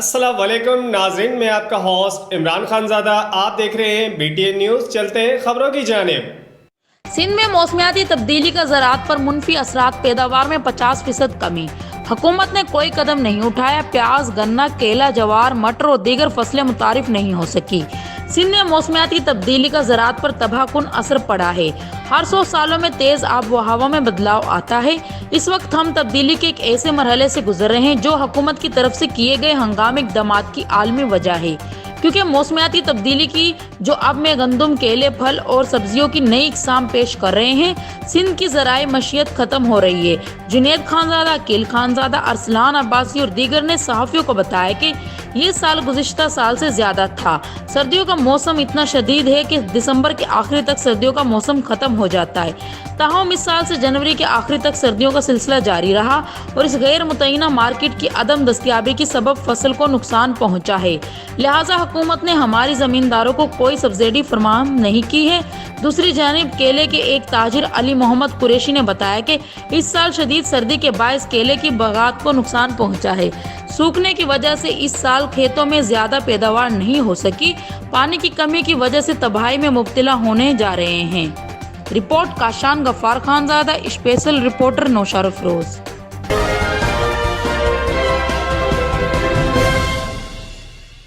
السلام علیکم ناظرین، میں آپ کا ہوسٹ عمران خان زادہ، آپ دیکھ رہے ہیں BTN نیوز۔ چلتے ہیں خبروں کی جانب۔ سندھ میں موسمیاتی تبدیلی کا زراعت پر منفی اثرات، پیداوار میں 50% کمی، حکومت نے کوئی قدم نہیں اٹھایا، پیاز، گنا، کیلا، جوار، مٹر اور دیگر فصلیں متعارف نہیں ہو سکی۔ سندھ میں موسمیاتی تبدیلی کا زراعت پر تباہ کن اثر پڑا ہے۔ ہر 100 سالوں میں تیز آب و ہوا میں بدلاؤ آتا ہے۔ اس وقت ہم تبدیلی کے ایک ایسے مرحلے سے گزر رہے ہیں جو حکومت کی طرف سے کیے گئے ہنگامی اقدامات کی عالمی وجہ ہے، کیونکہ موسمیاتی تبدیلی کی جو اب میں گندم، کیلے، پھل اور سبزیوں کی نئی اقسام پیش کر رہے ہیں، سندھ کی ذرائع معیشت ختم ہو رہی ہے۔ جنید خانزادہ، عقیل خانزادہ، ارسلان عباسی اور دیگر نے صحافیوں کو بتایا کہ یہ سال گزشتہ سال سے زیادہ تھا۔ سردیوں کا موسم اتنا شدید ہے کہ دسمبر کے آخری تک سردیوں کا موسم ختم ہو جاتا ہے، تاہم اس سال سے جنوری کے آخری تک سردیوں کا سلسلہ جاری رہا اور اس غیر متعینہ مارکیٹ کی عدم دستیابی کے سبب فصل کو نقصان پہنچا ہے، لہٰذا حکومت نے ہماری زمینداروں کو کوئی سبسڈی فراہم نہیں کی ہے۔ دوسری جانب کیلے کے ایک تاجر علی محمد قریشی نے بتایا کہ اس سال شدید سردی کے باعث کیلے کی باغات کو نقصان پہنچا ہے۔ سوکھنے کی وجہ سے اس سال کھیتوں میں زیادہ پیداوار نہیں ہو سکی، پانی کی کمی کی وجہ سے تباہی میں مبتلا ہونے جا رہے ہیں۔ رپورٹ کاشان غفار خانزادہ، اسپیشل رپورٹر نوشار افروز۔